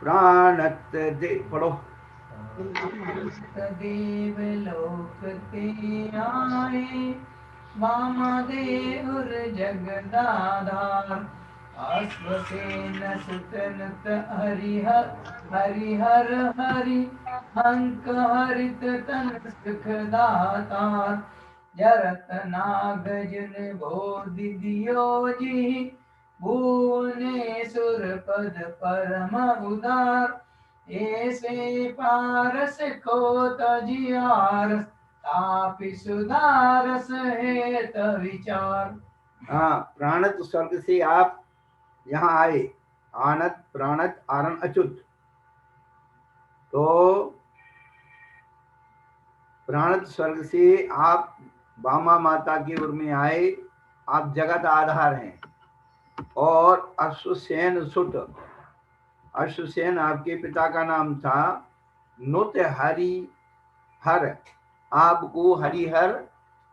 प्राणत दे पढ़ो। देव लोक ते आए, वामदेव जगदाधार, अश्वसेन सुतनुत हरिहर, हरिहर हरि हंक हरित तन सुखदातार, जरत नाग जिन बोधि दियो जी, भुवनेश्वर पद परम उदार, ऐसे पारस को तजियार, तापि सुधारस हेत विचार। हाँ, प्राणत स्वर्ग से आप यहाँ आए। आनत प्राणत आरण अच्युत। तो प्राणत स्वर्ग से आप बामा माता के उर में आए। आप जगत आधार हैं। और अश्वसेन सुत, अश्वसेन आपके पिता का नाम था। नुत हरि हर, आपको हरिहर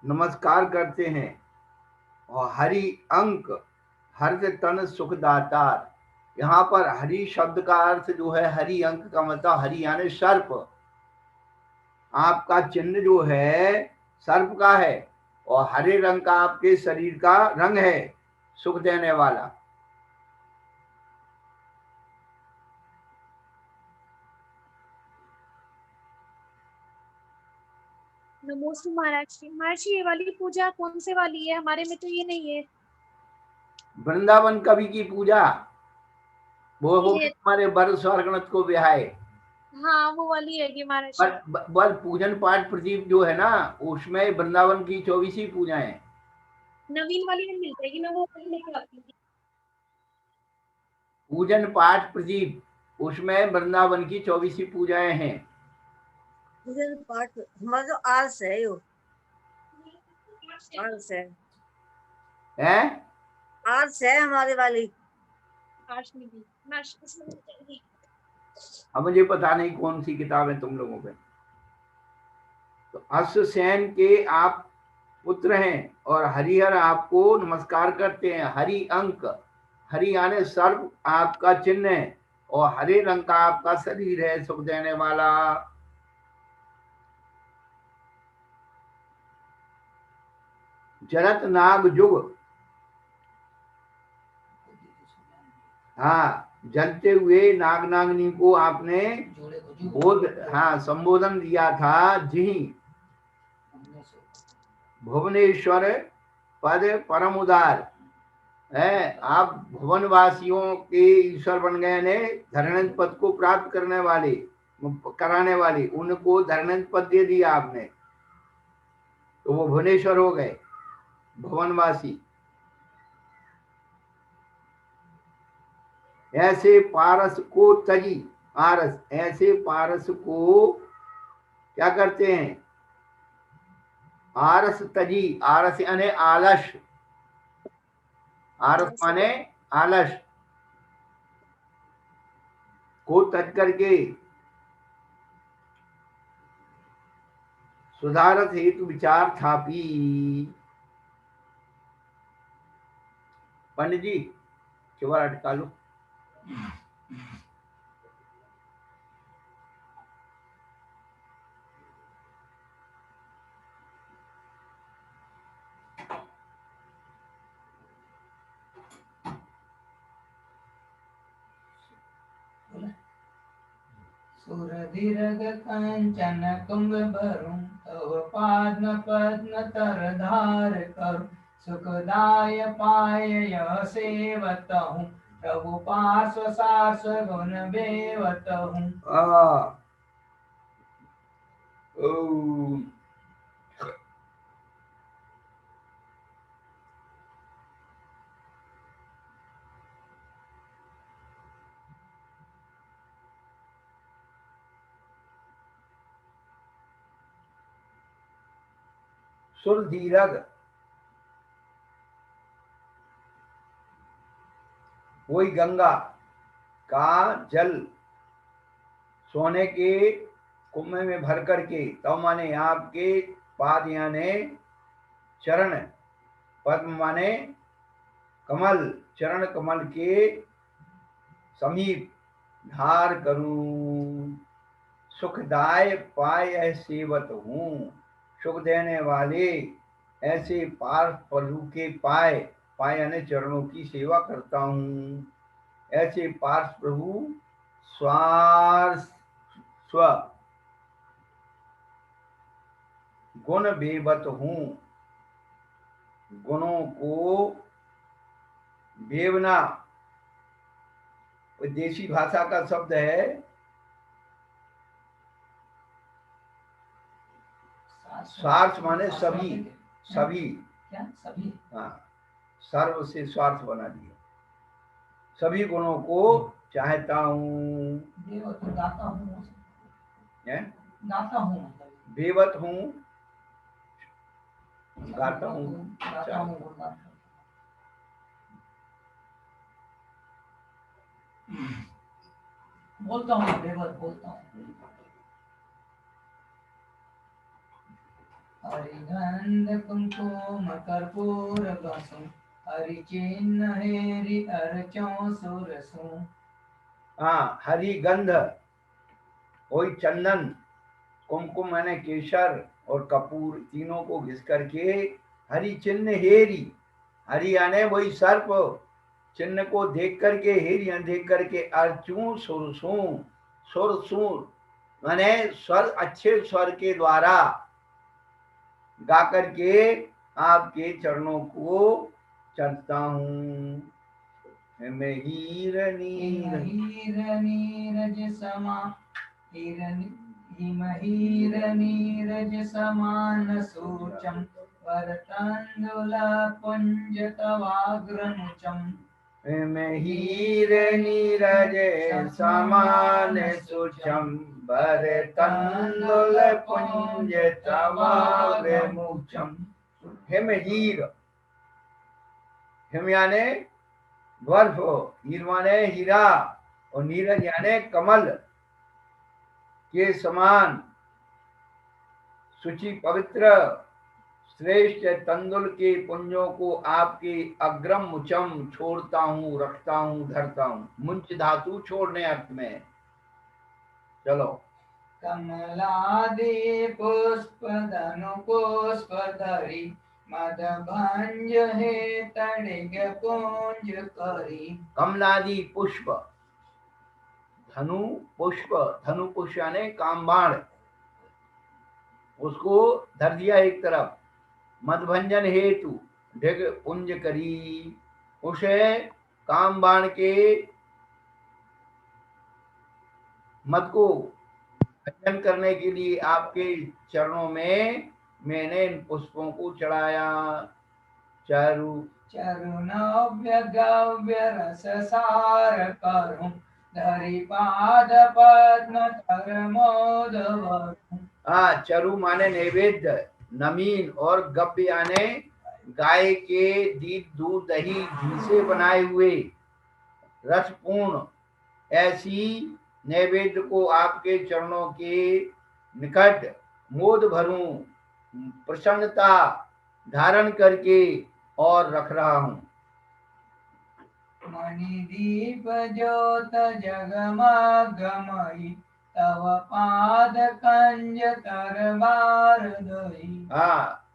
नमस्कार करते हैं। और हरि अंक, हर से तन सुखदातार। यहाँ पर हरि शब्द का अर्थ जो है, हरि अंक का मतलब हरि यानी सर्प। आपका चिन्ह जो है सर्प का है और हरे रंग का आपके शरीर का रंग है, सुख देने वाला। नमोस्तु महर्षि। महर्षि ये वाली पूजा कौन से वाली है? हमारे में तो ये नहीं है। वृंदावन कवि की पूजा वो होगी ये तुम्हारे वर स्वर्गणत को ब्याहे। हाँ वो वाली है कि महर्षि। पर पूजन पाठ प्रदीप जो है ना, उसमें वृंदावन की 24 पूजाएं। नवीन वाली में मिल जाएगी, मैं वो वाली लेके आती थी। पूजन पाठ प्रदीप उसमें वृंदावन की 24 पूजाएं हैं। पूजन पाठ हमारा जो आर्स है, यो आर्स है, हैं? आर्स है हमारे वाली। आर्ट्स में भी महर्षि उसमें मिल जाएगी। अब मुझे पता नहीं कौन सी किताब है तुम लोगों पे। तो अश्वसेन के आप पुत्र हैं और हरिहर आपको नमस्कार करते हैं। हरि अंक, हरि यानी सर्प आपका चिन्ह है और हरे रंग का आपका शरीर है, सुख देने वाला। जरत नाग जुग, हाँ, जलते हुए नाग नागनी को आपने बोध, हाँ, संबोधन दिया था। जी, भुवनेश्वर पद परम उदार है। आप भुवनवासियों के ईश्वर बन गए ने। धरणंज पद को प्राप्त करने वाले, कराने वाले, उनको धरणंज पद दे दिया आपने, तो वो भुवनेश्वर हो गए, भुवनवासी। ऐसे पारस को तजी, आरस, ऐसे पारस को क्या करते हैं? आरस तजी, आरस यानी आलस, आरस माने आलस को तज करके सुधारत हेतु विचार थापी। पंडित जी केवल अटका लो। सुरधिरग कंचन कुंभ भरूं, तव पाद्म पद्म तर धार करूं, सुखदाय पाय यह सेवत हूँ, प्रभु पार्श्व सार्श्व गुण बेवत हूँ। सुर धीरग, वही गंगा का जल सोने के कुंभ में भर करके, तव माने आपके पाद याने चरण, पद्म माने कमल, चरण कमल के समीप धार करूं, सुखदाय पाय सेवत हूँ, सुख देने वाले ऐसे पार्थ प्रभु के पाय, पाय यानी चरणों की सेवा करता हूँ। ऐसे पार्थ प्रभु स्वार्थ स्व गुण बेवत हूँ, गुणों को बेवना देशी भाषा का शब्द है। स्वार्थ माने सभी, सभी, क्या सभी? हाँ, सर्व से स्वार्थ बना दिया, सभी गुणों को चाहता हूँ। देवत दाता हूँ, दाता हूँ मतलब बेवत हूँ, गाता हूँ, दाता हूँ, बोलता हूँ, देवत बोलता हूँ। हरिगंध कुमकुम कर्पूर बसु, हरि चिन्ह हेरि अर्चों सुरसु। हाँ, हरि गंध वही चंदन, कुमकुम माने केसर और कपूर, तीनों को घिस करके हरि चिन्ह हेरी, हरि याने वही सर्प, चिन्ह को देख करके, हेरिया देख करके, अर्चू सुरसू, सुरसू माने स्वर, अच्छे स्वर के द्वारा गा करके आपके चरणों को चढ़ता हूँ। मैं हीर नीर नीरज समा, हिमहीर नीरज समान सूचम, वरतंदुल पुंज तवाग्रमुचम। मैं हीर नीरज समान सूक्ष्म, वरतंदुल पुंज तवाग्रमुचम। हिम हीर, हिम याने बर्फ, हीर माने हीरा, और नीरज याने कमल के समान, शुचि पवित्र श्रेष्ठ तंदुल के पुंजों को आपके अग्रम मुचम छोड़ता हूँ, रखता हूँ, धरता हूँ। मुंच धातु छोड़ने अर्थ में। चलो। कमलादि पुष्प धनु पुष्प धरी, मद भंज हे तड़िग पुंज करी। कमलादि पुष्प, धनु पुष्प, धनु पुष्प यानी कामबाण, उसको धर दिया एक तरफ। मदभंजन हेतु ढिग पुंज करी, उसे कामबाण के मद को भंजन करने के लिए आपके चरणों में मैंने इन पुष्पों को चढ़ाया। चारु चरुनव्य गव्य रस सार करूं, धरि पाद पद्म तर मोद वरूं। हाँ, चरु माने नैवेद्य, नमीन, और गव्य याने गाय के दूध दही घी से बनाए हुए रसपूर्ण ऐसी नैवेद्य को आपके चरणों के निकट मोद भरूं, प्रसन्नता धारण करके और रख रहा हूं। मणिदीप ज्योत जगमगमयी, तव पाद कंज तरबार दई। हाँ,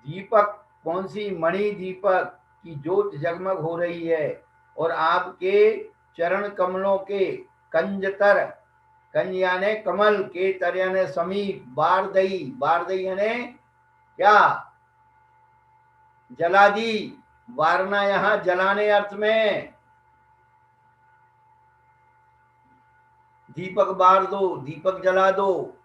दीपक कौन सी? मणि दीपक की ज्योत जगमग हो रही है, और आपके चरण कमलों के कंजतर, कंज याने कमल, के तर याने समीप, बारदई, बारदई याने क्या? जला दी, वारना यहाँ जलाने अर्थ में। दीपक बार दो, दीपक जला दो।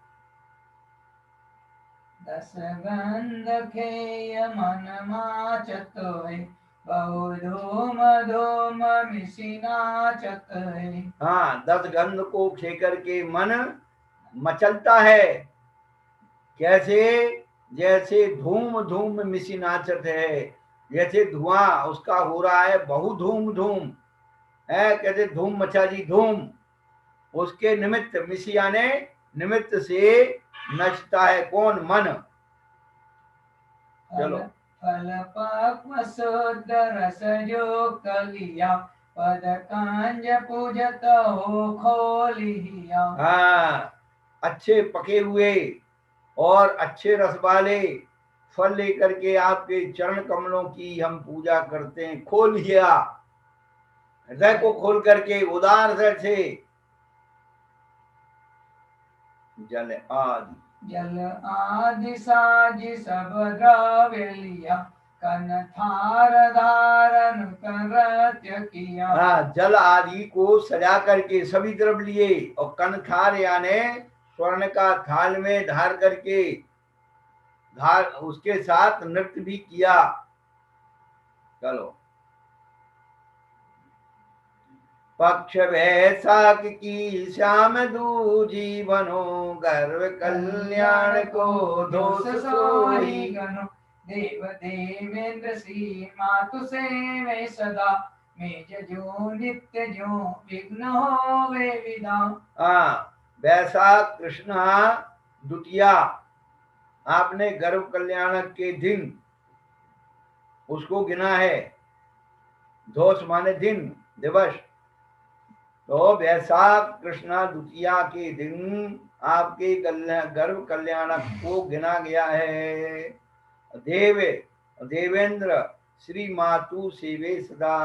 दस गंध खेय मन माचत है, बहु धूम धूम मिसी नाचत है। हाँ, 10 गंध को खेकर के मन मचलता है। कैसे? जैसे धूम धूम मिसी नाचत है, जैसे धुआं उसका हो रहा है, बहु धूम धूम है, कैसे धूम मचा दी धूम, उसके निमित्त, मिसी याने निमित्त से नचता है कौन? मन। चलो। फल पक्व शुद्ध रस जो कलिया, पद कांज पूजत हो खोलिया। हाँ, अच्छे पके हुए और अच्छे रस वाले फल लेकर के आपके चरण कमलों की हम पूजा करते हैं। खोल लिया, हृदय को खोल करके उदार हृदय से। जल आदि जल आदि साज सब द्रव्य लिया, कन थार धारन करत्य किया। हाँ, जल आदि को सजा करके सभी द्रव्य लिए और कनथार यानी स्वर्ण का थाल में धार करके धार उसके साथ नृत्य भी किया। चलो, पक्ष वैशाख की श्याम दूजी बनो, गर्व कल्याण को दोष सोई। गनो, देव देवेंद्र श्री मातु से वे सदा, मेज जो नित्य जो विघ्न हो वे विदा। हाँ, वैशाख कृष्णा द्वितीया आपने गर्व कल्याण के दिन उसको गिना है। दोष माने दिन, दिवस। तो वैशाख कृष्णा द्वितीया के दिन आपके गर्व कल्याण को गिना गया है। देव देवेंद्र श्री मातु सेवे सदा,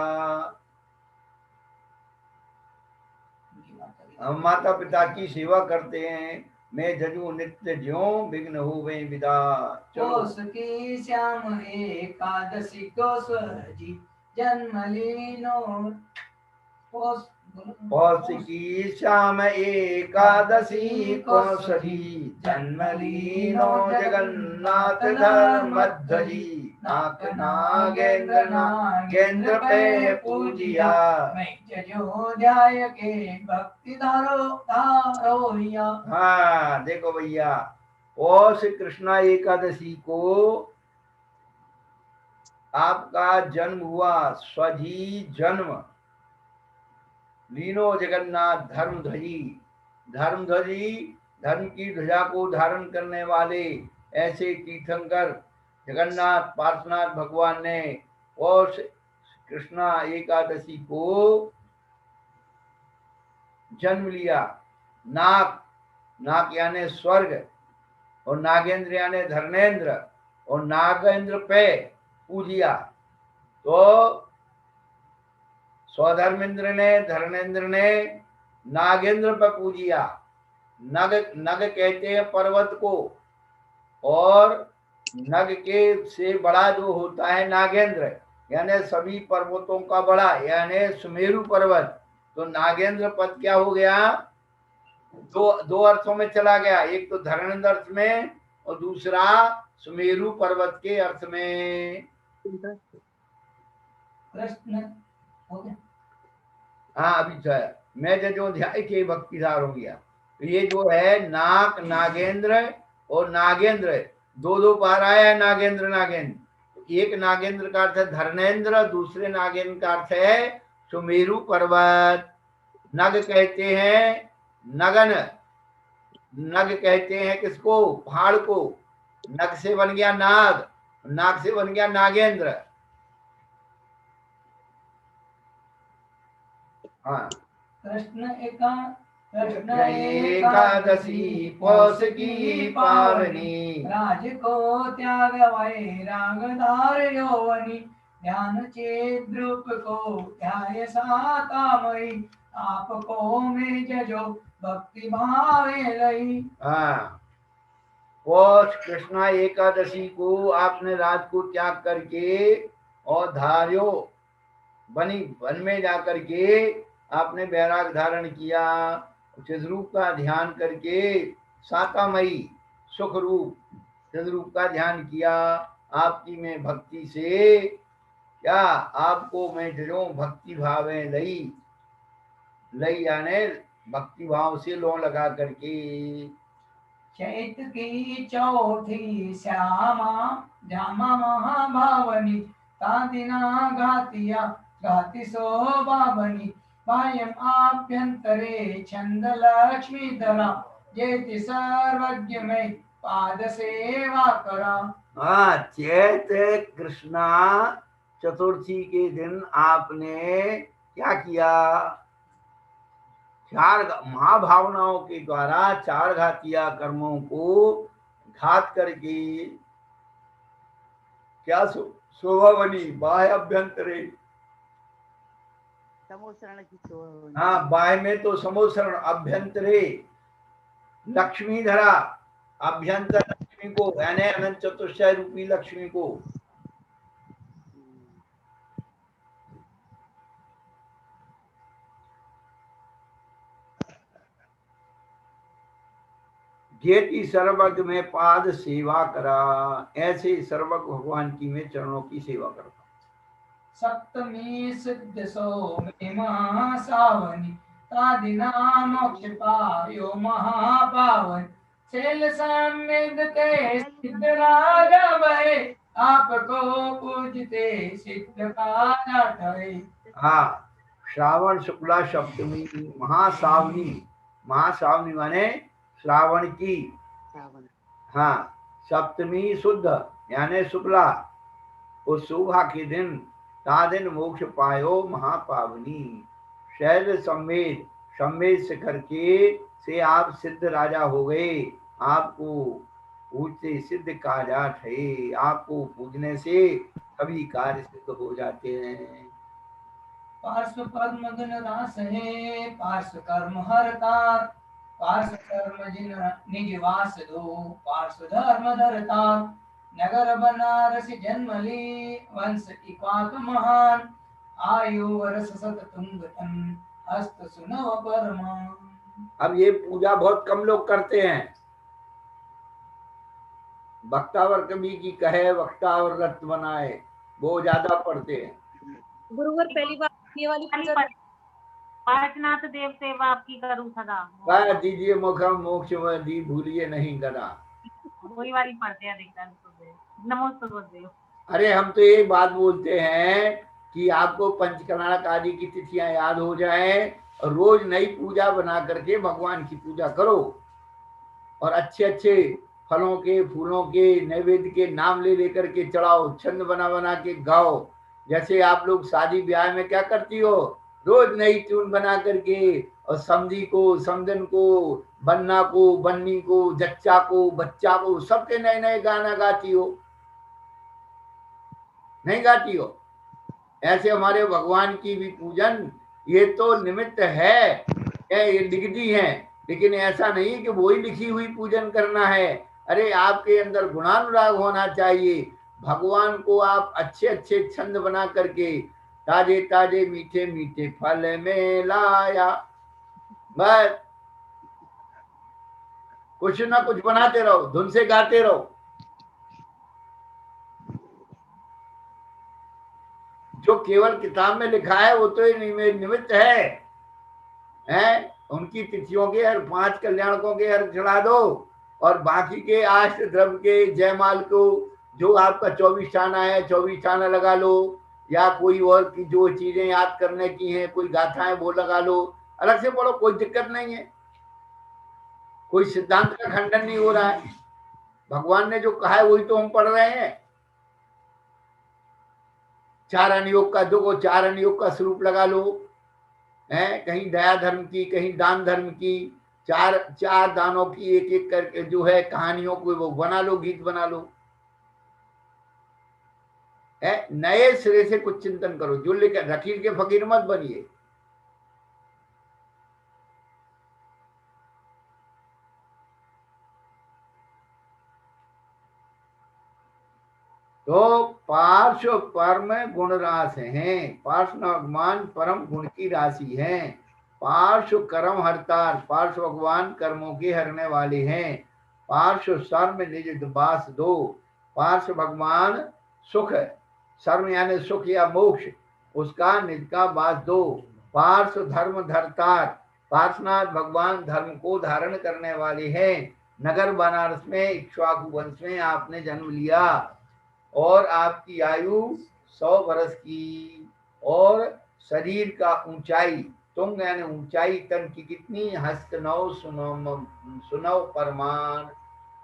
हम माता पिता की सेवा करते हैं। मैं जजू नित्य ज्यों विघ्न हो वे विदा। चलो, कोस की श्याम एकादशी कोस जी, जन्म लीनो कोस पौष की श्याम एकादशी कौशली, जन्म लीनो जगन्नाथ धर्मध्वजी। नाग नागेंद्र नागेंद्र पे पूजिया, मैं जजो ध्याय के भक्ति धारो धारोया। हाँ देखो भैया, पौष कृष्णा एकादशी को आपका जन्म हुआ। स्वजी जन्म, लीनो जगन्नाथ धर्मध्वजी। धर्मध्वजी धर्म की ध्वजा को धारण करने वाले ऐसे तीर्थंकर जगन्नाथ पार्श्वनाथ भगवान ने पौष कृष्णा एकादशी को जन्म लिया। नाग, नाग यानी स्वर्ग, और नागेंद्र यानी धर्मेंद्र, और नागेंद्र पे पूजिया। तो स्वधर्मेंद्र ने, धर्मेंद्र ने नागेंद्र पर पूजिया। नग नग कहते हैं पर्वत को, और नग के से बड़ा जो होता है नागेंद्र, यानी सभी पर्वतों का बड़ा, यानी सुमेरु पर्वत। तो नागेंद्र पद क्या हो गया? दो अर्थों में चला गया, एक तो धर्मेंद्र अर्थ में और दूसरा सुमेरु पर्वत के अर्थ में। कृष्ण हो गया। हाँ, अभी तो है। मैं जो ध्याय के भक्तिधार हो गया। तो ये जो है नाग नागेंद्र और नागेंद्र, दो बार आया है नागेंद्र नागेंद्र। एक नागेंद्र का अर्थ है धर्मेंद्र, दूसरे नागेंद्र का अर्थ है सुमेरु पर्वत। नग कहते हैं नगन, नग कहते हैं किसको? पहाड़ को। नग से बन गया नाग, नाग से बन गया नागेंद्र। हाँ, कृष्ण एकादशी पौष की पावनी, राज को त्याग वैराग धार यौवनी। ध्यान चेत द्रुप को ध्याय सातामयी, आपको में जजो भक्ति भावे लई। हाँ, पौष कृष्णा एकादशी को आपने रात को त्याग करके और धार्यो बनी वन में जाकर के आपने बैराग धारण किया। चिद्रूप का ध्यान करके सातामयी सुख रूप चिद्रूप का ध्यान किया। आपकी मैं भक्ति से क्या आपको मैं जजो भक्ति भावे लई, लई यानी भक्ति भाव से लो लगा करके। चैत की चौथी श्यामा जामा महाभावनी, कादिना घातिया घाति शोभा बनी। वायम आभ्यंतरे छंद लक्ष्मी धरा, जेति सर्वज्ञ में पाद सेवा करा। हाँ, चैत कृष्णा चतुर्थी के दिन आपने क्या किया? चार महाभावनाओं के द्वारा चार घातिया कर्मों को घात करके क्या शोभा बनी? बाह्य अभ्यंतरे। समोसरण की हाँ, बाह्य में तो समोसरण, अभ्यंतरे लक्ष्मी धरा, अभ्यंतर लक्ष्मी को, यानी अनंत चतुष्टय रूपी लक्ष्मी को। जेती सर्वज्ञ में पाद सेवा करा, ऐसे सर्वज्ञ भगवान की मैं चरणों की सेवा करता। सप्तमी सिद्ध सो में महासावनी तादिना मोक्ष पायो महापावन शैल समिद ते सिद्ध राजा भय आपको पूजते सिद्ध काला ठय। हाँ, श्रावण शुक्ला सप्तमी महासावनी, महासावनी माने श्रावण की, हाँ, सप्तमी शुद्ध यानी शुक्ला, उस शुभा के दिन तादिन मोक्ष पायो महापावनी। शैल संवेद, संवेद से करके से आप सिद्ध राजा हो गए, आपको पूजते सिद्ध कार्य है, आपको पूजने से सभी कार्य सिद्ध हो जाते हैं। पार्श्व पद्म दिन रास है पार्श्व कर्म हरतार पार्श्व कर्म जिन निज वास दो पार्श्व धर्म धरतार नगर बनारस जन्म ली वंश इक्वाक महान आयु वर्ष सत तुंग तन हस्त सुनव परमान। अब ये पूजा बहुत कम लोग करते हैं। वक्तावर कवि की कहे वक्तावर रत्न बनाए, वो ज्यादा पढ़ते हैं। गुरुवर पहली बार ये वाली पूजा पार्शनाथ देव सेवा आपकी करूँ सदा। कह दीजिए मुखम मोक्ष में दी भूलिए नहीं करा, वही वाली पढ़ते हैं नमो देव। अरे हम तो ये बात बोलते हैं कि आपको पंचकर्णाक आदि की तिथियां याद हो जाए और रोज नई पूजा बना करके भगवान की पूजा करो और अच्छे अच्छे फलों के फूलों के नैवेद्य के नाम ले लेकर के चढ़ाओ, छंद बना बना के गाओ। जैसे आप लोग शादी ब्याह में क्या करती हो, रोज नई ट्यून बना करके, और समधी को, समधन को, बन्ना को, बन्नी को, जच्चा को, बच्चा को, सबके नए नए गाना गाती हो, नहीं गाती हो? ऐसे हमारे भगवान की भी पूजन ये तो निमित्त है, ये लिख दी है, लेकिन ऐसा नहीं कि वही लिखी हुई पूजन करना है। अरे आपके अंदर गुणानुराग होना चाहिए। भगवान को आप अच्छे अच्छे छंद बना करके ताजे ताजे मीठे मीठे फल में लाया, बस कुछ ना कुछ बनाते रहो, धुन से गाते रहो। जो केवल किताब में लिखा है वो तो निमित्त है। उनकी तिथियों के हर 5 कल्याणकों के हर चढ़ा दो और बाकी के आष्ट द्रव्य के जयमाल को जो आपका 24 ठाना है 24 ठाना लगा लो, या कोई और की जो चीजें याद करने की हैं, कोई गाथाएं वो लगा लो, अलग से पढ़ो, कोई दिक्कत नहीं है। कोई सिद्धांत का खंडन नहीं हो रहा है। भगवान ने जो कहा है वही तो हम पढ़ रहे हैं। चारण योग का दो चारण योग का स्वरूप लगा लो, है कहीं दया धर्म की, कहीं दान धर्म की, चार दानों की एक एक करके जो है कहानियों को वो बना लो, गीत बना लो। है नए सिरे से कुछ चिंतन करो, जो लेकर रखील के फकीर मत बनिए। तो पार्श्व परम गुण रास हैं, पार्श्व भगवान परम गुण की राशि हैं। पार्श्व कर्म हरतार, पार्श्व भगवान कर्मों के हरने वाले हैं। पार्श्व सर्व निज वास दो, पार्श्व भगवान सुख, सर्व यानी सुख या मोक्ष, उसका निज का वास दो। पार्श्व धर्म धरतार, पार्श्वनाथ भगवान धर्म को धारण करने वाले हैं। नगर बनारस में इक्ष्वाकु वंश में आपने जन्म लिया और आपकी आयु 100 वर्ष की, और शरीर का ऊंचाई, तुंग यानी ऊंचाई तन की कितनी, हस्त 9 सुनव परमान,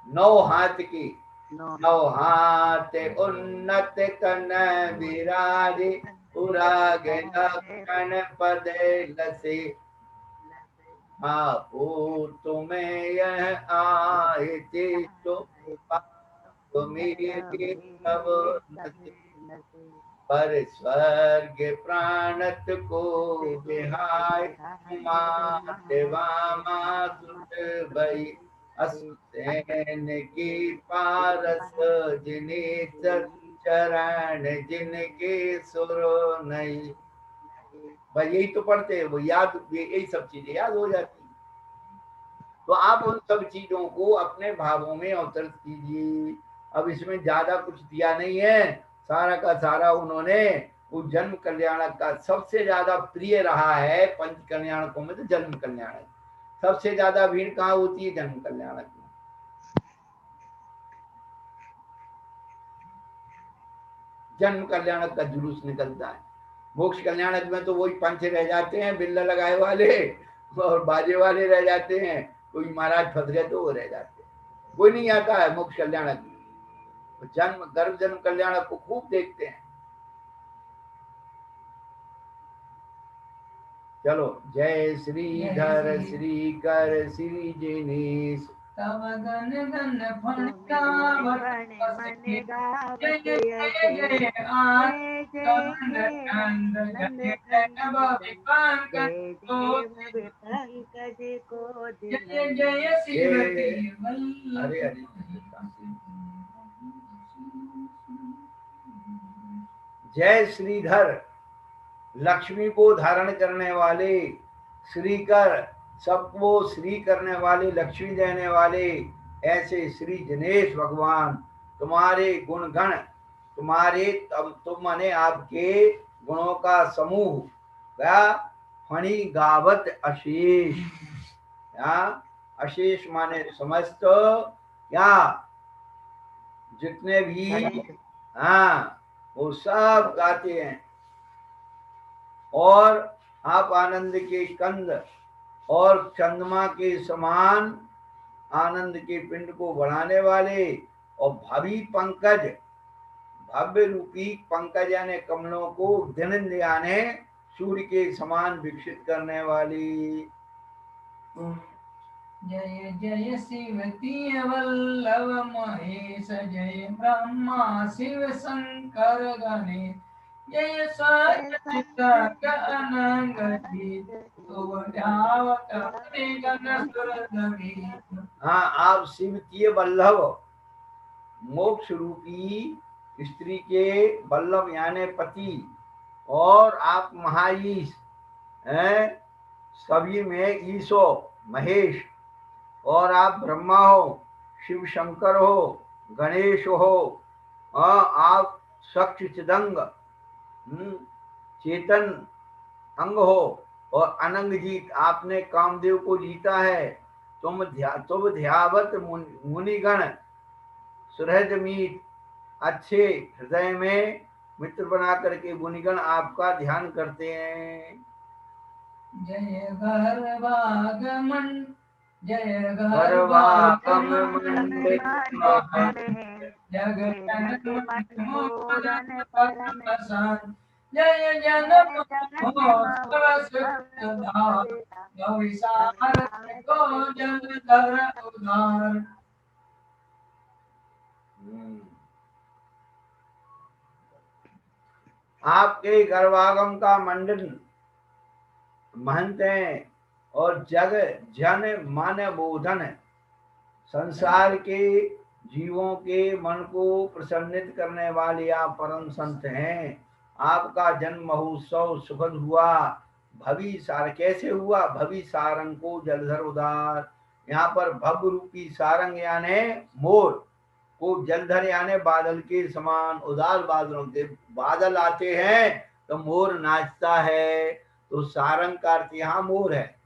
9 हाथ के नौ हाथ उन्नत तन विराजे पुराग लक्षण पद लसे आपो तुम्हें यह आए थे तो मेरे तब नसे पर स्वर्ग प्राणत को बिहाय माते वामा सुत भई असुसैन की पारस जिने चरण जिनके सुर नहीं। भाई यही तो पढ़ते हैं, वो याद, यही सब चीजें याद हो जाती। तो आप उन सब चीजों को अपने भावों में अवतरित कीजिए। अब इसमें ज्यादा कुछ दिया नहीं है, सारा का सारा उन्होंने उस जन्म कल्याणक का सबसे ज्यादा प्रिय रहा है। पंच कल्याणकों में तो जन्म कल्याणक सबसे ज्यादा भीड़ कहाँ होती है? जन्म कल्याणक में। जन्म कल्याणक का जुलूस निकलता है। मोक्ष कल्याणक में तो वही पंच रह जाते हैं, बिल्ला लगाए वाले और बाजे वाले रह जाते हैं। कोई महाराज फंस गए तो वो रह जाते हैं, कोई नहीं आता है मोक्ष कल्याणक में। जन्म गर्भ जन्म कल्याणक को खूब देखते हैं। चलो, जय श्रीधर श्रीकर श्री जिनेश तब गन गन फणिकावत बसे जय जय जय आनंद चंद जय जय भवि पंकज को जय जय श्रीमती हरे हरे। जय श्रीधर, लक्ष्मी को धारण करने वाले, श्रीकर, सबको श्री करने वाले, लक्ष्मी देने वाले, ऐसे श्री जिनेश भगवान तुम्हारे गुणगण, तुम्हारे तुम माने आपके गुणों का समूह, क्या फणी गावत अशेष, क्या अशेष माने समस्त, क्या जितने भी, हाँ वो सब गाते हैं। और आप आनंद के कंद और चंद्रमा के समान आनंद के पिंड को बढ़ाने वाले, और भवि पंकज, भव्य रूपी पंकज यानी कमलों को दिन यानी सूर्य के समान विकसित करने वाली। जय जय शिवती वल्लभ महेश जय ब्रह्मा शिव शंकर गणेश जय सच्चिदानंद हाँ, आप शिवतीय वल्लभ, मोक्ष रूपी स्त्री के वल्लभ यानी पति, और आप महाईश हैं, सभी में ईशो महेश, और आप ब्रह्मा हो, शिव शंकर हो, गणेश हो, आप सच्च चिदंग चेतन अंग हो, और अनंग जीत, आपने कामदेव को जीता है। तुम ध्यावत मुनिगण सुहृद मीत, अच्छे हृदय में मित्र बना करके मुनिगण आपका ध्यान करते हैं। जय गर्भागमन जय गर्भागमन जगन परम प्रसाद जय जन को जलधर उधार। आपके गर्भागम का मंडन महंत हैं, और जग जन मन बोधन, संसार के जीवों के मन को प्रसन्नित करने वाले आप परम संत हैं। आपका जन्म महोत्सव सुखद हुआ। भवि सार कैसे हुआ? भवि सारंग को जलधर उदार, यहाँ पर भव रूपी सारंग यानी मोर को, जलधर यानी बादल के समान, उदार बादलों के, बादल आते हैं तो मोर नाचता है, तो सारंग का अर्थ यहाँ मोर है।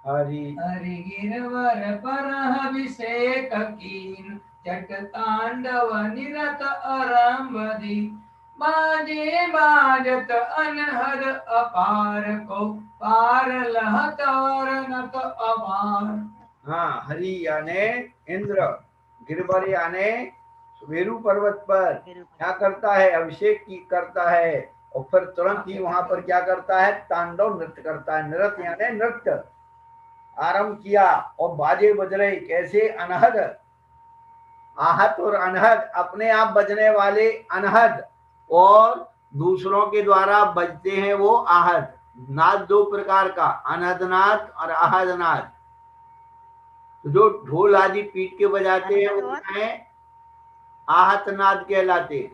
हरि हरि गिरवर पर अभिषेक कीन, जट तांडव निरत आरंभ दी, बाजे बाजत अनहद अपार को पार लहत और नत अपार। हाँ, हरि याने इंद्र, गिरवर याने सुमेरु पर्वत पर क्या करता है, अभिषेक की करता है, और फिर तुरंत ही वहां पर क्या करता है, तांडव नृत्य करता है। नृत्य यानी नृत्य आरंभ किया, और बाजे बज रहे कैसे, अनहद, आहत और अनहद, अपने आप बजने वाले अनहद, और दूसरों के द्वारा बजते हैं वो आहत। नाद दो प्रकार का, अनहद नाद और आहद नाद। तो जो ढोल आदि पीट के बजाते हैं वो क्या है, आहत नाद कहलाते हैं।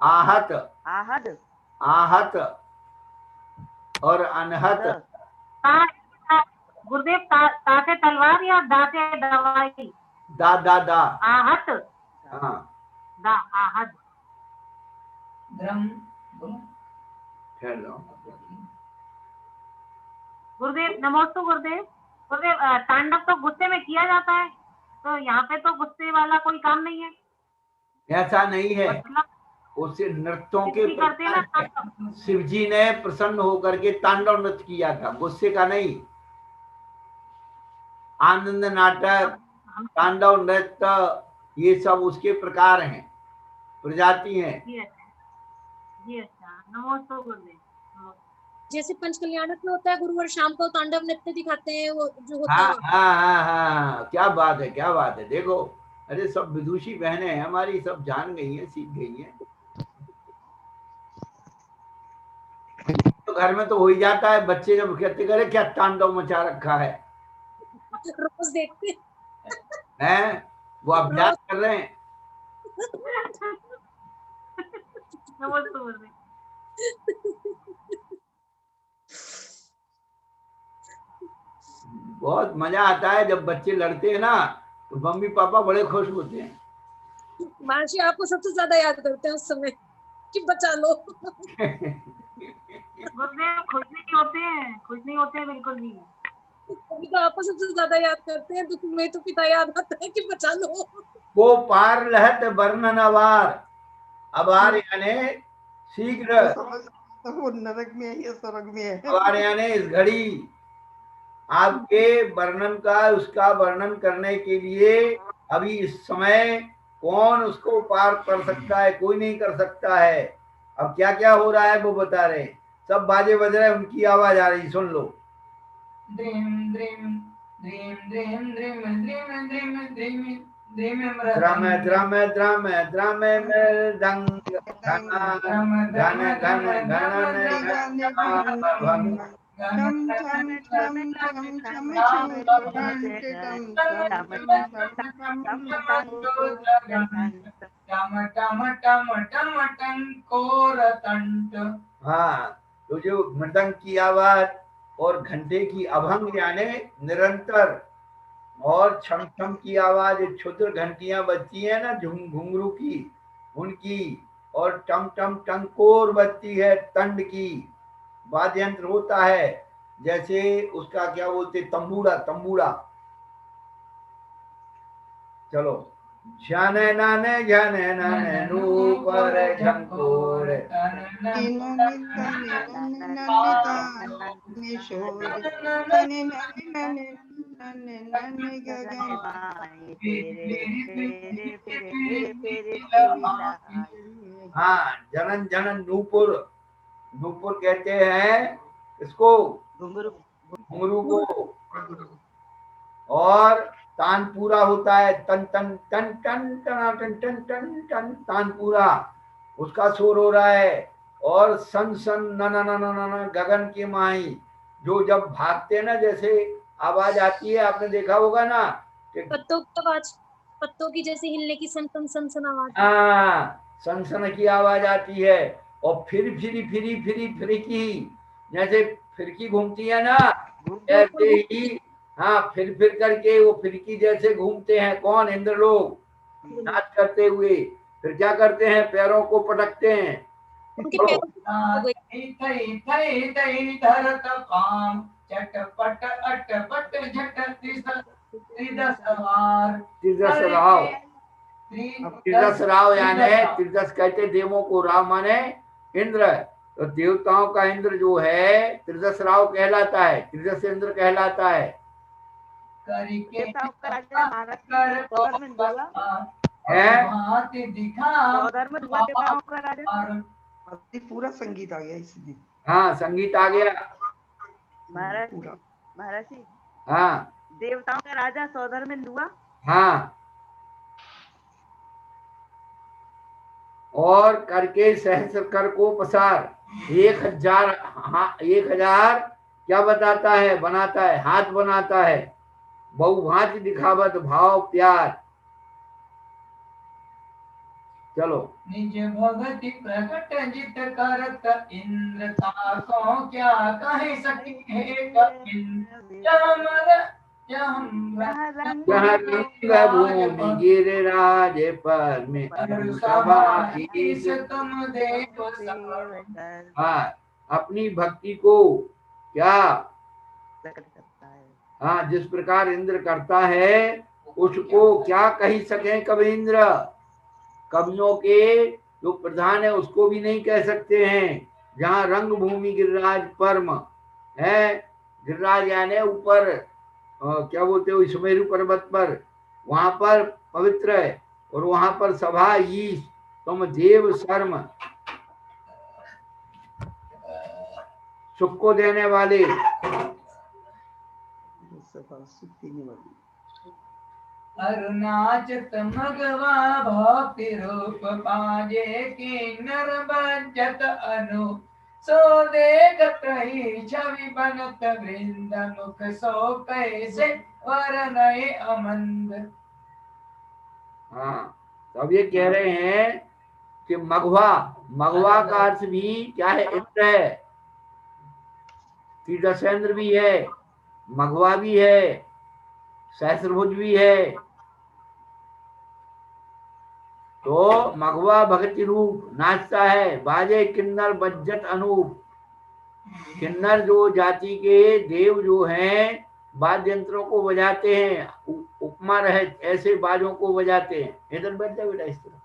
आहत, आहद, आहत और अनहत। गुरुदेव, ता से तलवार या दा से दवाई? दा दा दा, आहत, हाँ, दा, आहत। द्रम ठहर लो। गुरुदेव नमोस्तु गुरुदेव। गुरुदेव, तांडव तो गुस्से में किया जाता है, तो यहाँ पे तो गुस्से वाला कोई काम नहीं है। ऐसा नहीं है, मतलब उससे नृत्यों के करते हैं ना प्रकार है। तांडव। शिव जी ने प्रसन्न होकर के तांडव नृत्य किया था, गुस्से का नहीं। आनंद नाटक, तांडव नृत्य, ये सब उसके प्रकार हैं, प्रजाति हैं। जी अच्छा, जी अच्छा, नमोस्तु गुरुदेव। नमोस्तु। जैसे पंचकल्याणक में होता है गुरुवार शाम को तांडव नृत्य दिखाते हैं, वो जो होता हाँ है। हाँ हाँ हाँ, क्या बात है, क्या बात है। देखो, अरे सब विदुषी बहनें हैं हमारी, सब जान गई हैं, सीख गई हैं। तो घर में तो हो ही जाता है, बच्चे जब कहते करे क्या तांडव मचा रखा है, रोज देखते हैं वो अभ्यास कर रहे हैं। नमोस्तु गुरुदेव। बहुत मजा आता है जब बच्चे लड़ते हैं ना, तो मम्मी पापा बड़े खुश होते हैं। महर्षि आपको सबसे ज्यादा याद करते हैं उस समय कि बचा लो। गुरुदेव खुश नहीं होते हैं, खुश नहीं होते हैं बिल्कुल भी। अभी तो आपको सबसे ज्यादा याद करते हैं, दुख में तो पिता याद आता है कि बचा लो। वो पार लहत वर्णन अवार, अवार यानी शीघ्र, वो नरक में है या स्वर्ग में है? अवार यानी इस घड़ी, आपके वर्णन का, उसका वर्णन करने के लिए अभी इस समय कौन उसको पार कर सकता है, कोई नहीं कर सकता है। अब क्या क्या हो रहा है वो बता रहे हैं, सब बाजे बज रहे हैं, उनकी आवाज आ रही, सुन लो। द्रीम द्रीम द्रीम द्रीम द्रीम द्रीम द्रीम द्रीम द्रीम द्रम द्रम द्रम द्रम मृदंग घन घन घन घन भंग। टम टम टम टम टम टम टम टम टम टम कोरतंट। हाँ, तो जो मृदंग की आवाज और घंटे की अभंग यानी निरंतर, और छम छम की आवाज, क्षुद्र घंटियां बजती है ना घुंघरू की, उनकी, और टम टम टंकोर बजती है तंड की। वाद्य यंत्र होता है, जैसे उसका क्या बोलते, तंबूरा, तंबूरा। चलो, जाने नाने जाने नाने नूपर झंकोर, हाँ, जनन जनन नूपुर, नूपुर कहते हैं इसको, घुंघरू को। और तानपूरा होता है, तन तन टन टन टना टन टन टन टन, तानपूरा, उसका शोर हो रहा है। और सन सन न न न न न, गगन की माही, जो जब भागते हैं ना, जैसे आवाज आती है, आपने देखा होगा ना, पत्तों की आवाज, पत्तों की जैसे हिलने की सन सन सन सन आवाज। हाँ, सन सन की आवाज आती है। और फिर फिरी फिरी फिरी फिरकी, जैसे फिरकी घूमती है ना, ऐसे ही, हाँ, फिर करके वो फिरकी जैसे घूमते हैं। कौन? इंद्र लोग, नाच करते हुए। फिर क्या करते हैं? पैरों को पटकते हैं। उनके बोलो। धरत पाम चटपट अटपट झट त्रिदश सवार। तीसरा सवाल, त्रिदश राव यानी त्रिदश कहते देवों को, राव माने इंद्र। तो देवताओं का इंद्र जो है त्रिदश राव कहलाता है, त्रिदश इंद्र कहलाता है। देवताओं का राजा महाराज सौधर में दुआ सौधर में दुआ देवताओं का राजा। अभी पूरा संगीत आ गया इसमें। हाँ संगीत आ गया महाराज जी हाँ देवताओं का राजा सौधर में दुआ। हाँ और करके सहस्र कर को पसार 1000। हाँ 1000 क्या बताता है, बनाता है, हाथ बनाता है। बहुभांति दिखावत भाव प्यार। चलो निज भगति प्रकट जित करत इंद्र ताको क्या कह सके कपिन जहाँ रंग भूमि गिरिराज पर में सभा ईश तुम देव सब। हाँ अपनी भक्ति को क्या, हाँ जिस प्रकार इंद्र करता है उसको क्या कही सके कवि इंद्र। कवियों के जो प्रधान है उसको भी नहीं कह सकते हैं। जहाँ रंग भूमि गिरिराज परम है, गिरिराज यानी ऊपर क्या बोलते हो सुमेरु पर्वत पर, वहां पर पवित्र है। और वहां पर सभा ईश तुम देव शर्म, सुख को देने वाले। अरुणाचत मगवा भक्ति रूप पाजे किन्नर बजत अनु सो देखत ही छवि बनत वृंद मुख सो कैसे वरनय अमंद। हाँ तो अब ये कह रहे हैं कि मघवा, मघवा का अर्थ भी क्या है, इंद्र है। त्रिदशेंद्र भी है, मघवा भी है, सहस्रभुज भी है। तो मघवा भक्ति रूप नाचता है, बाजे किन्नर बज्जत अनूप। किन्नर जो जाति के देव जो हैं वाद्य यंत्रों को बजाते हैं, उपमा रहे ऐसे बाजों को बजाते हैं। इधर बैठ जाओ बेटा इस तरह।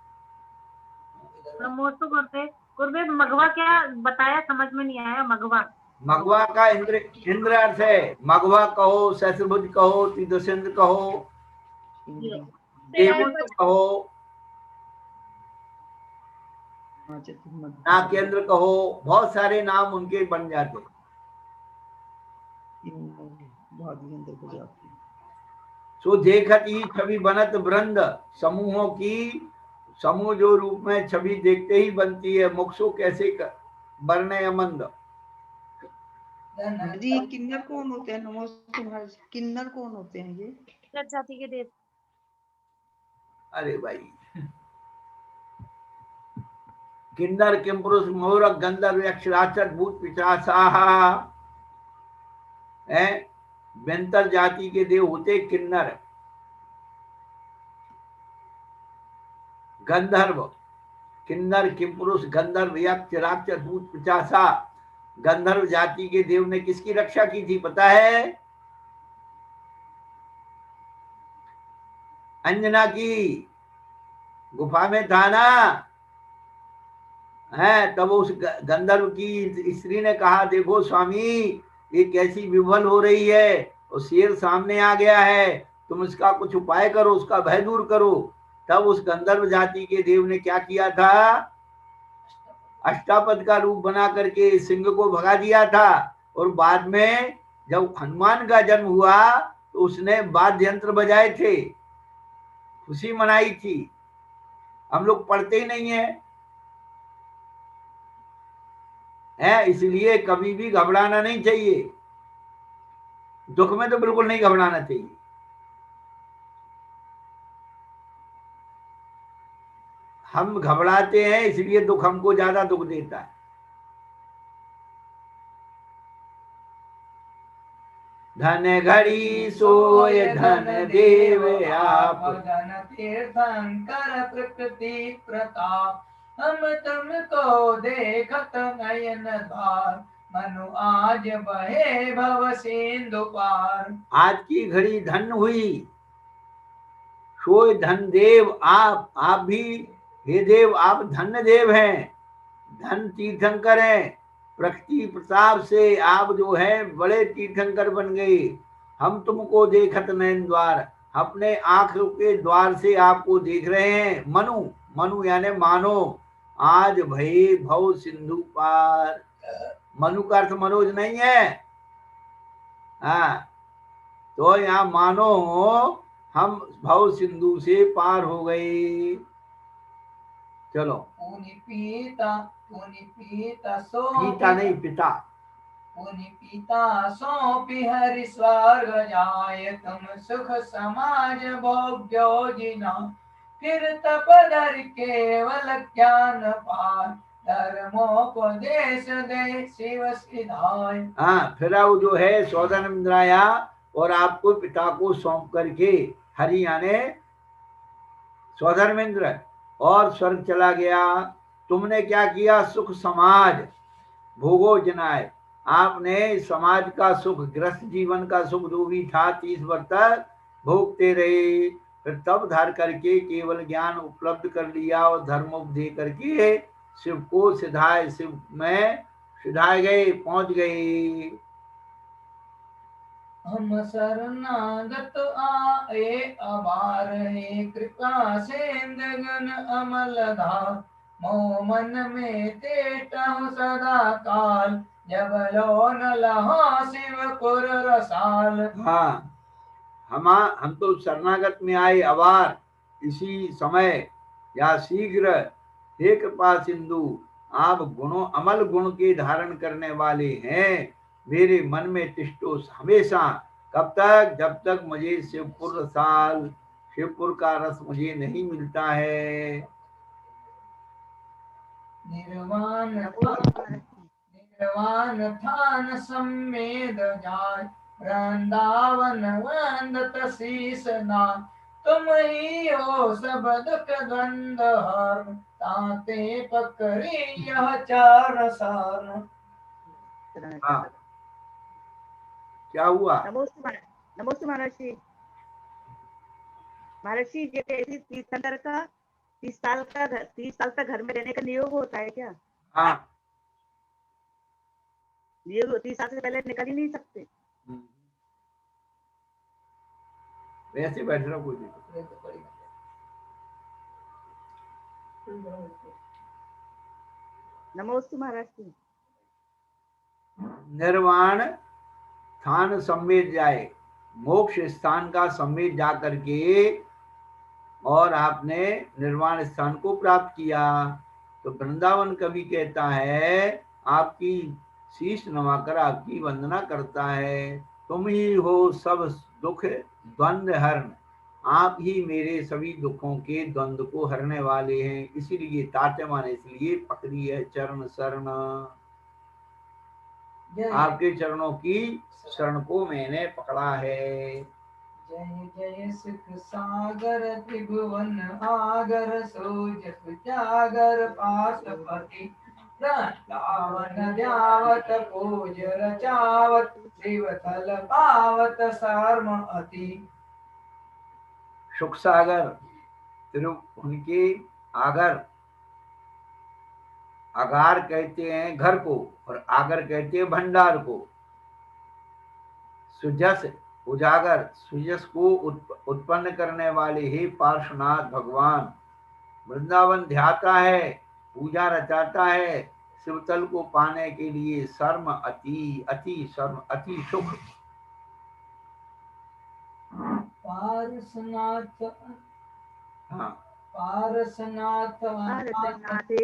नमोस्तु करते गुरुदेव। मघवा क्या बताया, समझ में नहीं आया। मघवा, मघवा का इंद्र, इंद्र अर्थ है। मघवा कहो, सहस्रभुज कहो, त्रिदशेंद्र कहो, देव कहो, नागेंद्र कहो, बहुत सारे नाम उनके बन जाते। सो देखत ही छवि बनत वृंद, समूहों की समूह जो रूप में छवि देखते ही बनती है। मुखसो कैसे बरने अमंद। जी किन्नर कौन होते हैं? नमस्ते महाराज, किन्नर कौन होते हैं ये? जाति के देव। अरे भाई किन्नर किमपुरुष मोरक गंधर्व यक्ष राक्षस भूत पिशाचाः है। बेंतर जाति के देव होते किन्नर, गंधर्व, किन्नर किमपुरुष गंधर्व यक्ष राक्षस भूत पिशाचा। गंधर्व जाति के देव ने किसकी रक्षा की थी पता है? अंजना की गुफा में था ना है। तब उस गंधर्व की स्त्री ने कहा देखो स्वामी ये कैसी विभल हो रही है, और शेर सामने आ गया है, तुम इसका कुछ उपाय करो, उसका भय दूर करो। तब उस गंधर्व जाति के देव ने क्या किया था? अष्टापद का रूप बना करके सिंह को भगा दिया था। और बाद में जब हनुमान का जन्म हुआ तो उसने वाद्य यंत्र बजाए थे, खुशी मनाई थी। हम लोग पढ़ते ही नहीं है, इसलिए कभी भी घबराना नहीं चाहिए। दुख में तो बिल्कुल नहीं घबराना चाहिए। हम घबराते हैं इसलिए दुख हमको ज्यादा दुख देता है। धन घड़ी सोय धन देव आप, धन तीर्थंकर प्रकृति प्रताप। हम तुमको देखत नयन धार, मनु आज बहे भव सिंधु पार। आज की घड़ी धन हुई, सोय धन देव आप भी हे देव आप धन्य देव हैं, धन तीर्थंकर हैं। प्रकृति प्रताप से आप जो है बड़े तीर्थंकर बन गए। हम तुमको देखत नैन द्वार, अपने आंख के द्वार से आपको देख रहे हैं। मनु मनु यानी मानो, आज भई भव सिंधु पार। मनु का अर्थ मनोज नहीं है। हाँ, तो यहाँ मानो हम भव सिंधु से पार हो गए। चलो, पुनि पीता सो पीता नहीं पिता। पुनि पीता सौंपि हरि स्वर्ग जाय, तुम सुख समाज भोग्यो जिना, फिर तप धर केवल ज्ञान पार, धर्मोपदेश दे शिव सिधाय। हाँ, फिर वो जो है सौदानंद आया और आपको पिता को सौंप करके, हरि यानी स्वधर्मेंद्र, और स्वर्ग चला गया। तुमने क्या किया? सुख समाज भोगो जनाए, आपने समाज का सुख, ग्रस्त जीवन का सुख जो भी था 30 वर्ष तक भोगते रहे। फिर तब धार करके केवल ज्ञान उपलब्ध कर लिया और धर्मोपदेश करके शिव को सिधाए, शिव में सिधाए गए, पहुंच गए। हम शरणागत आए अबार, हे कृपा सेंद्र गण अमल धार, मोह मन में तेटहु सदा काल, जब लो न लहा शिवपुर रसाल। हाँ, हम तो शरणागत में आए अबार, इसी समय या शीघ्र। हे कृपा सिंधु, आप गुणों अमल गुण के धारण करने वाले हैं। मेरे मन में तिष्ठो हमेशा। कब तक? जब तक मुझे शिवपुर रसाल, शिवपुर का रस मुझे नहीं मिलता है। निर्वाण थान सम्मेद जाय, वृंदावन वंदत शीस नाय, तुम ही हो सब दुख द्वंद हर, ताते पकड़ी यह चार सार। हाँ, क्या हुआ? नमोस्तु महर्षि। महर्षि जैसे तीर्थंकर का 30 साल तक घर में रहने का नियोग होता है क्या? हाँ, नियोग 30 साल से पहले निकल ही नहीं सकते। वैसे बैठ रहा कोई नहीं। नमोस्तु महर्षि। निर्वाण स्थान सम्मेत जाए, मोक्ष स्थान का सम्मेत जा करके और आपने निर्वाण स्थान को प्राप्त किया। तो वृंदावन कवि कहता है, आपकी शीश नवाकर आपकी वंदना करता है। तुम ही हो सब दुख द्वंद्व हरण, आप ही मेरे सभी दुखों के द्वंद्व को हरने वाले हैं। इसीलिए ताते माने इसलिए पकड़ी है चरण शरण। आपके चरणों की शरण को मैंने पकड़ा है। जय जय सुख सागर त्रिभुवन आगर, सो जस जागर पाशुपति, वृंदावन ध्यावत पूज रचावत, शिवतल पावत सार्म अति। सुख सागर उनके आगर, अगार कहते हैं घर को और आगर कहते हैं भंडार को। सुजस उजागर, सुजस को उत्पन्न करने वाले हे पार्श्वनाथ भगवान। वृंदावन ध्याता है, पूजा रचाता है, शिवतल को पाने के लिए शर्म अति, अति शर्म, अति सुख। पार्श्वनाथ, हाँ, पार्श्वनाथ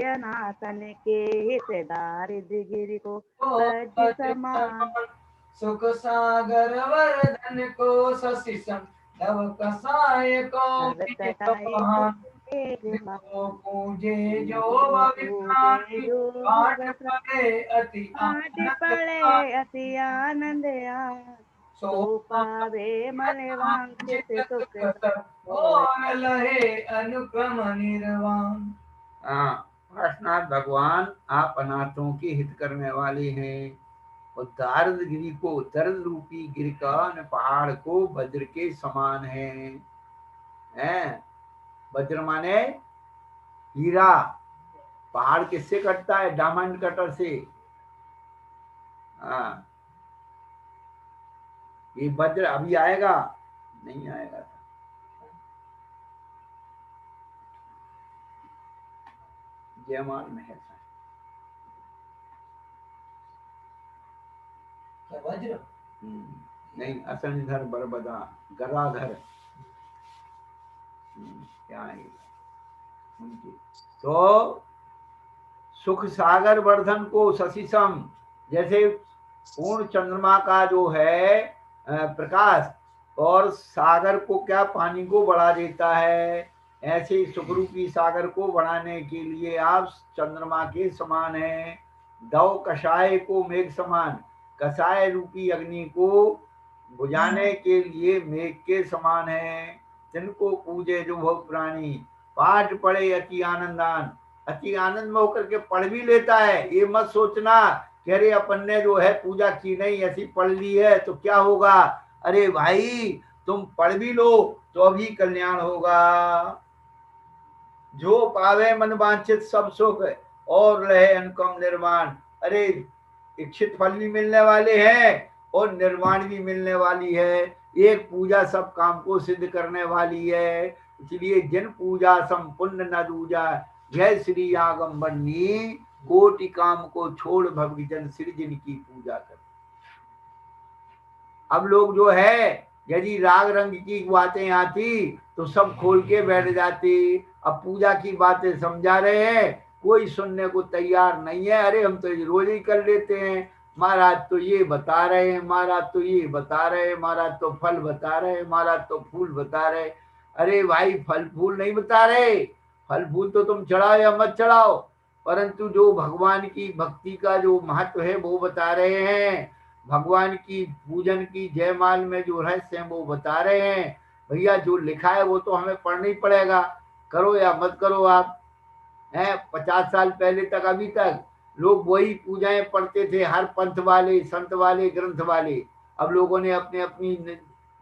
अनाथन के हितदार गिरि को सज समान, सुख सागर वर्धन को शशिसम, नव कसाय को पूजे जो अति आनंद सो पावे मन वांछित सुख, लहे अनुक्रम निर्वाण। पार्श्वनाथ भगवान आप अनाथों के हित करने वाले हैं। और दार्द गिरी को, दर्द रूपी गिर का पहाड़ को वज्र के समान है। हैं। वज्र माने हीरा। पहाड़ किससे कटता है? डायमंड कटर से। हाँ, ये वज्र अभी आएगा, नहीं आएगा। जयमाल महल क्या वज्र? नहीं, असन घर बरबदा गराधर। क्या है उनकी? तो सुख सागर वर्धन को शशिसम, जैसे पूर्ण चंद्रमा का जो है प्रकाश और सागर को क्या पानी को बढ़ा देता है, ऐसे सुखरूपी सागर को बढ़ाने के लिए आप चंद्रमा के समान हैं। दव कषाय को मेघ समान, कषाय रूपी अग्नि को बुझाने के लिए मेघ के समान है। जिनको पूजे जो भव प्राणी, पाठ पढ़े अति आनंदान, अति आनंद में होकर के पढ़ भी लेता है। ये मत सोचना कि अरे अपन ने जो है पूजा की नहीं, ऐसी पढ़ ली है तो क्या होगा। अरे भाई तुम पढ़ भी लो तो अभी कल्याण होगा। जो पावे मन वांछित सब सुख और रहे अनुकम निर्वाण। अरे इच्छित फल भी मिलने वाले हैं और निर्वाण भी मिलने वाली है। एक पूजा सब काम को सिद्ध करने वाली है। इसलिए जिन पूजा संपुण्य न दूजा, जय श्री आगंबरनी, कोटि काम को छोड़ भक्तजन श्री जिन की पूजा कर। अब लोग जो है यदि राग रंग की बातें आती तो सब खोल के बैठ जाती। अब पूजा की बातें समझा रहे हैं, कोई सुनने को तैयार नहीं है। अरे हम तो रोज ही कर लेते हैं, महाराज तो ये बता रहे हैं, महाराज तो ये बता रहे हैं, महाराज तो फल बता रहे हैं, महाराज तो फूल बता रहे। अरे भाई फल फूल नहीं बता रहे, फल फूल तो तुम चढ़ाओ या मत चढ़ाओ, परंतु जो भगवान की भक्ति का जो महत्व है वो बता रहे हैं। भगवान की पूजन की जयमाल में जो रहस्य है वो बता रहे हैं। भैया जो लिखा है वो तो हमें पढ़ना ही पड़ेगा, करो या मत करो आप। 50 साल पहले तक अभी तक लोग वही पूजाएं पढ़ते थे, हर पंथ वाले, संत वाले, ग्रंथ वाले। अब लोगों ने अपने अपनी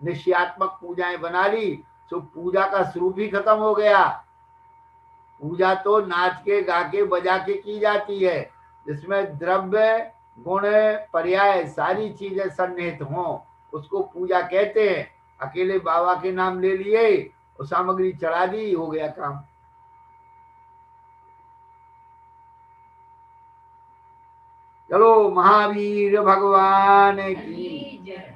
निश्चयात्मक पूजाएं बना ली, तो पूजा का स्वरूप ही खत्म हो गया। पूजा तो नाच के गा के बजा के की जाती है, जिसमें द्रव्य गुण पर्याय सारी चीजें सन्निहित हों, उसको पूजा कहते हैं। अकेले बाबा के नाम ले लिए और सामग्री चढ़ा दी, हो गया काम। चलो महावीर भगवान की जय।